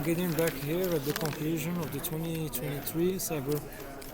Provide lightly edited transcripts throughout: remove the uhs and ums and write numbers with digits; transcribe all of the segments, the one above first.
Getting back here at the conclusion of the 2023 Cyber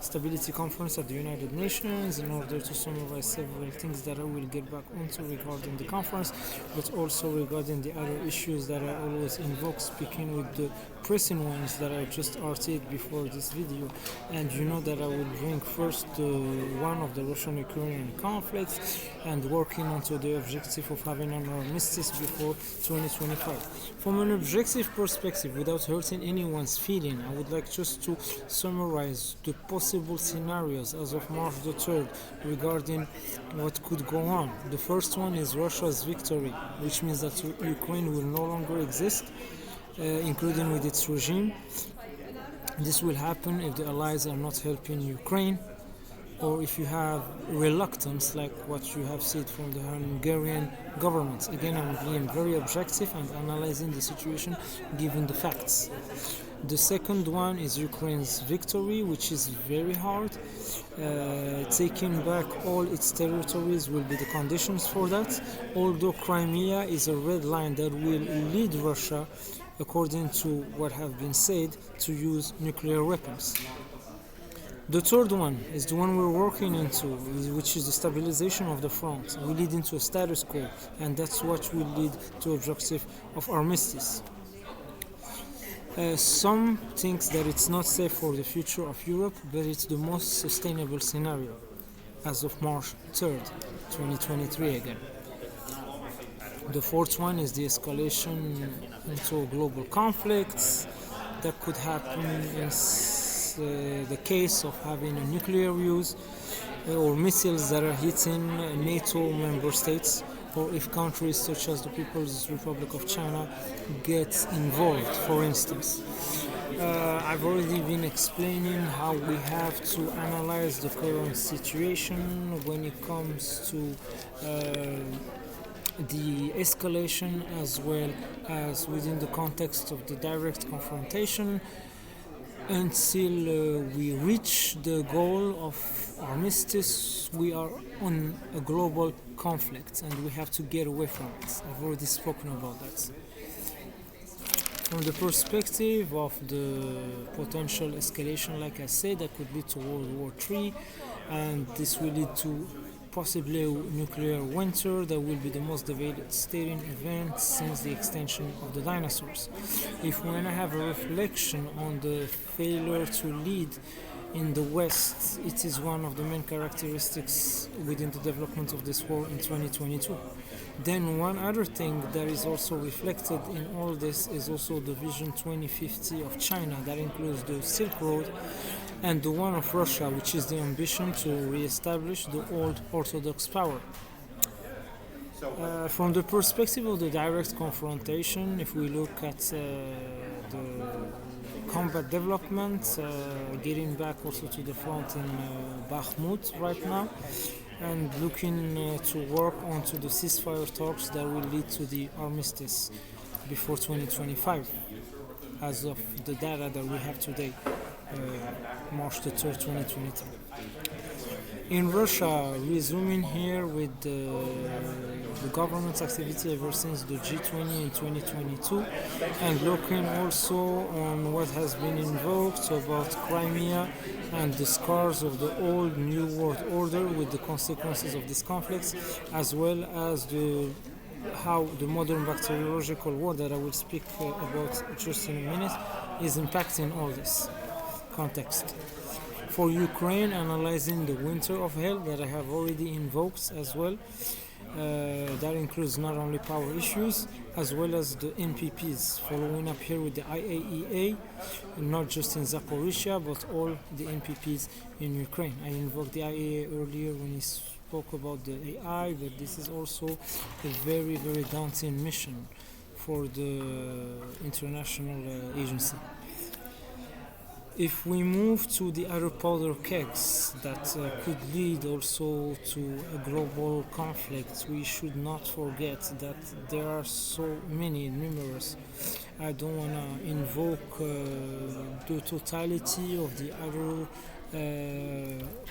Stability Conference at the United Nations in order to summarize several things that I will get back onto regarding the conference, but also regarding the other issues that I always invoke, speaking with the pressing ones that I just articulated before this video. And you know that I will bring first one of the Russian-Ukrainian conflicts and working onto the objective of having an armistice before 2025. From an objective perspective, without hurting anyone's feeling, I would like just to summarize the possible scenarios as of March the 3rd regarding what could go on. The first one is Russia's victory, which means that Ukraine will no longer exist, including with its regime. This will happen if the allies are not helping Ukraine, or if you have reluctance like what you have seen from the Hungarian government. Again, I'm being very objective and analyzing the situation given the facts. The second one is Ukraine's victory, which is very hard. Taking back all its territories will be the conditions for that, although Crimea is a red line that will lead Russia, according to what have been said, to use nuclear weapons. The third one is the one we're working into, which is the stabilization of the front. We lead into a status quo, and that's what will lead to objective of armistice. Some think that it's not safe for the future of Europe, but it's the most sustainable scenario as of March 3rd, 2023 again. The fourth one is the escalation into global conflicts that could happen in the case of having a nuclear use or missiles that are hitting NATO member states, or if countries such as the People's Republic of China get involved, for instance. I've already been explaining how we have to analyze the current situation when it comes to the escalation, as well as within the context of the direct confrontation, until we reach the goal of armistice. We are on a global conflict and we have to get away from it. I've already spoken about that. From the perspective of the potential escalation, like I said, that could lead to World War III, and this will lead to possibly a nuclear winter that will be the most devastating event since the extinction of the dinosaurs. If we want to have a reflection on the failure to lead in the West, it is one of the main characteristics within the development of this war in 2022. Then one other thing that is also reflected in all this is also the Vision 2050 of China, that includes the Silk Road, and the one of Russia, which is the ambition to re-establish the old orthodox power. From the perspective of the direct confrontation, if we look at the combat development, getting back also to the front in Bakhmut right now, and looking to work onto the ceasefire talks that will lead to the armistice before 2025, as of the data that we have today. March the 3rd, 2023. In Russia, resuming here with the government's activity ever since the G20 in 2022, and looking also on what has been invoked about Crimea and the scars of the old New World Order with the consequences of these conflicts, as well as how the modern bacteriological war that I will speak about just in a minute is impacting all this context. For Ukraine, analyzing the winter of hell that I have already invoked as well, that includes not only power issues as well as the NPPs, following up here with the IAEA, not just in Zaporizhia but all the NPPs in Ukraine. I invoked the IAEA earlier when he spoke about the AI, but this is also a very, very daunting mission for the international agency. If we move to the other powder kegs that could lead also to a global conflict, we should not forget that there are so many, numerous. I don't want to invoke the totality of the other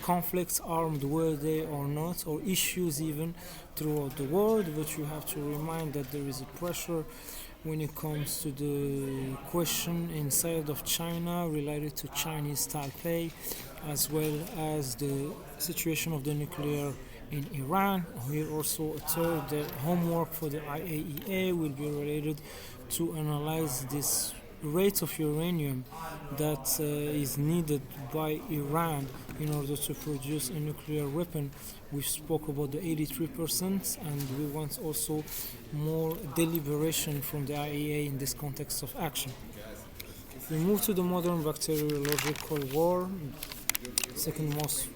conflicts, armed were they or not, or issues even throughout the world, but you have to remind that there is a pressure when it comes to the question inside of China related to Chinese Taipei, as well as the situation of the nuclear in Iran. Here also a third homework for the IAEA will be related to analyze this rate of uranium that is needed by Iran in order to produce a nuclear weapon. We spoke about the 83%, and we want also more deliberation from the IAEA in this context of action. If we move to the modern bacteriological war, second most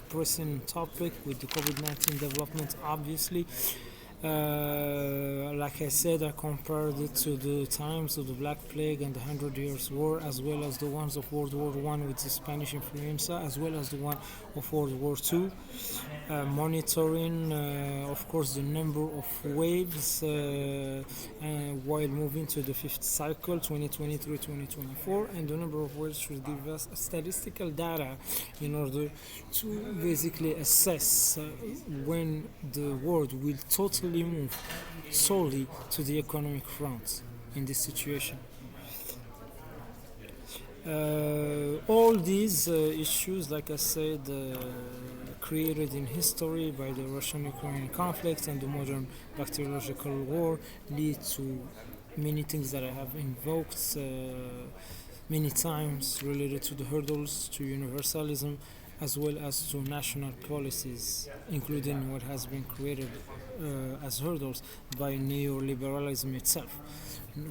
pressing topic with the COVID-19 development, obviously. Like I said, I compared it to the times of the Black Plague and the 100 Years' War, as well as the ones of World War I with the Spanish influenza, as well as the one of World War II. Monitoring, of course, the number of waves while moving to the fifth cycle, 2023-2024, and the number of waves should give us statistical data in order to basically assess when the world will totally move solely to the economic front in this situation. All these issues, like I said, created in history by the Russian-Ukrainian conflict and the modern bacteriological war, lead to many things that I have invoked many times related to the hurdles to universalism, as well as to national policies, including what has been created as hurdles by neoliberalism itself,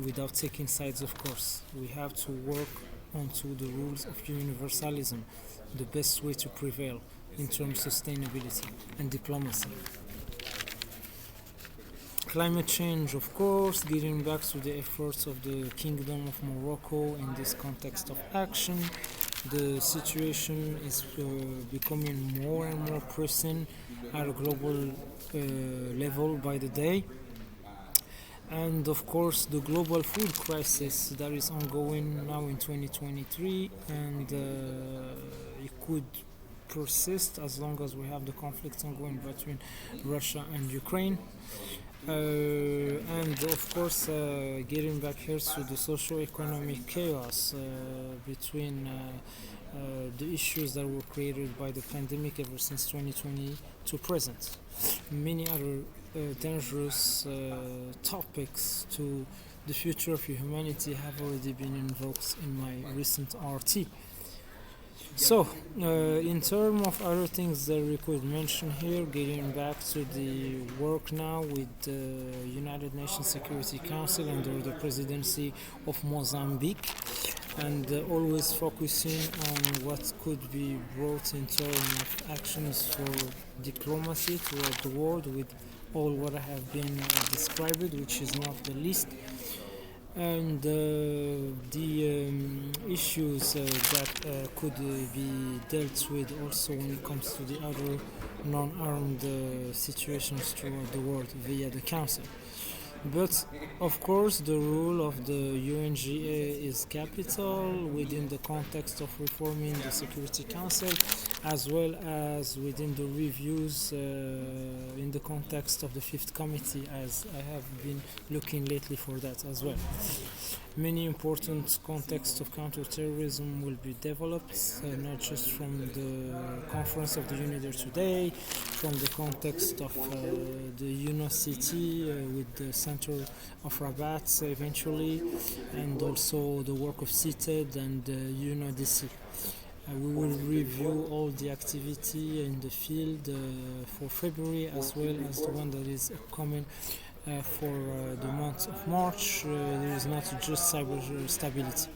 without taking sides, of course. We have to work onto the rules of universalism, the best way to prevail in terms of sustainability and diplomacy. Climate change, of course, getting back to the efforts of the Kingdom of Morocco in this context of action. The situation is becoming more and more pressing at a global level by the day. And of course, the global food crisis that is ongoing now in 2023, and it could persist as long as we have the conflict ongoing between Russia and Ukraine. And of course, getting back here to the socio-economic chaos between the issues that were created by the pandemic ever since 2020 to present. Many other dangerous topics to the future of humanity have already been invoked in my recent RT. So, in terms of other things that we could mention here, getting back to the work now with the United Nations Security Council under the presidency of Mozambique, and always focusing on what could be brought in terms of actions for diplomacy throughout the world with all what I have been described, which is not the least. And the issues that could be dealt with also when it comes to the other non-armed situations throughout the world via the Council. But of course, the role of the UNGA is capital within the context of reforming the Security Council, as well as within the reviews in the context of the Fifth Committee, as I have been looking lately for that as well. Many important contexts of counterterrorism will be developed, not just from the conference of the UNIDER today, from the context of the UNOCT with the center of Rabat eventually, and also the work of CITED and UNODC. We will review all the activity in the field for February, as well as the one that is upcoming for the month of March. There is not just cyber stability.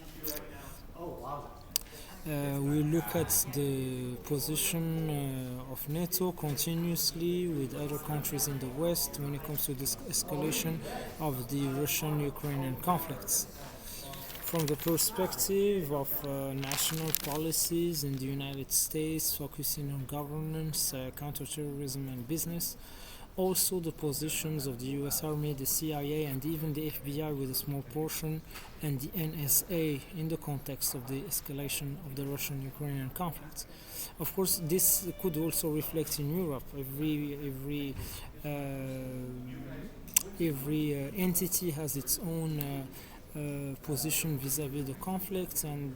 We look at the position of NATO continuously with other countries in the West when it comes to this escalation of the Russian-Ukrainian conflicts. From the perspective of national policies in the United States, focusing on governance, counterterrorism and business, also the positions of the US Army, the CIA, and even the FBI with a small portion, and the NSA in the context of the escalation of the Russian-Ukrainian conflict. Of course, this could also reflect in Europe. Every entity has its own position vis-à-vis the conflict, and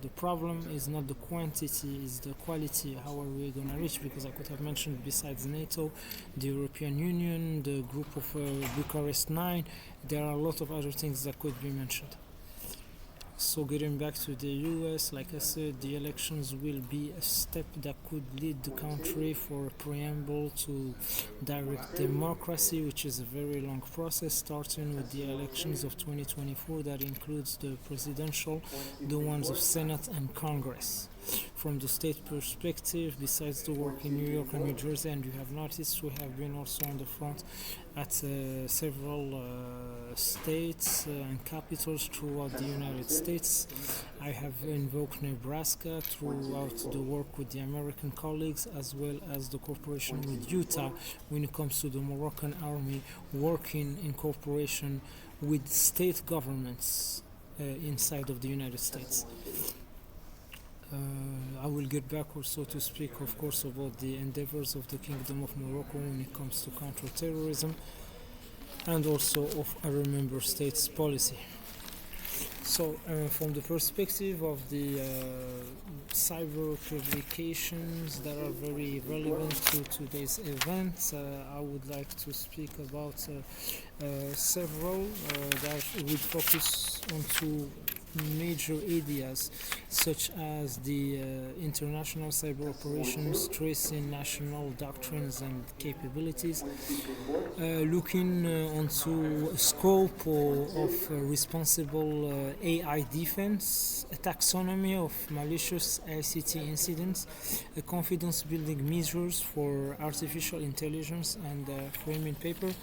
the problem is not the quantity, is the quality. How are we going to reach? Because I could have mentioned, besides NATO, the European Union, the group of Bucharest 9, there are a lot of other things that could be mentioned. So getting back to the US, like I said, the elections will be a step that could lead the country for a preamble to direct democracy, which is a very long process, starting with the elections of 2024 that includes the presidential, the ones of Senate and Congress. From the state perspective, besides the work in New York and New Jersey, and you have noticed we have been also on the front at several states and capitals throughout the United States. I have invoked Nebraska throughout the work with the American colleagues, as well as the cooperation with Utah when it comes to the Moroccan army, working in cooperation with state governments inside of the United States. I will get back also to speak, of course, about the endeavors of the Kingdom of Morocco when it comes to counterterrorism, and also of our member states' policy. So, from the perspective of the cyber publications that are very relevant to today's event, I would like to speak about several that would focus on two major areas, such as the international cyber operations, tracing national doctrines and capabilities, looking onto a scope of responsible AI defense, a taxonomy of malicious ICT incidents, a confidence building measures for artificial intelligence, and a framing paper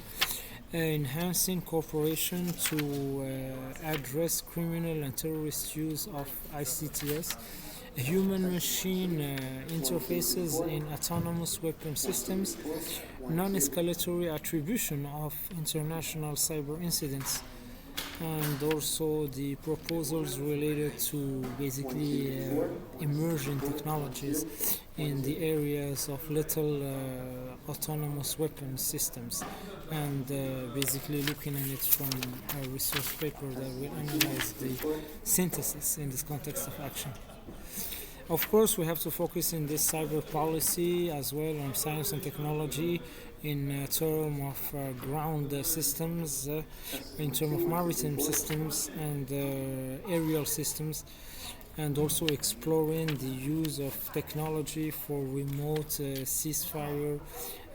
enhancing cooperation to address criminal and terrorist use of ICTS, human-machine interfaces in autonomous weapon systems, non-escalatory attribution of international cyber incidents, and also the proposals related to basically emerging technologies in the areas of lethal autonomous weapon systems, and basically looking at it from a research paper that will analyze the synthesis in this context of action. Of course, we have to focus in this cyber policy as well on science and technology in terms of ground systems, in terms of maritime systems and aerial systems, and also exploring the use of technology for remote ceasefire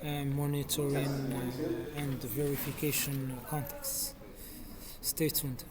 monitoring and verification contexts. Stay tuned.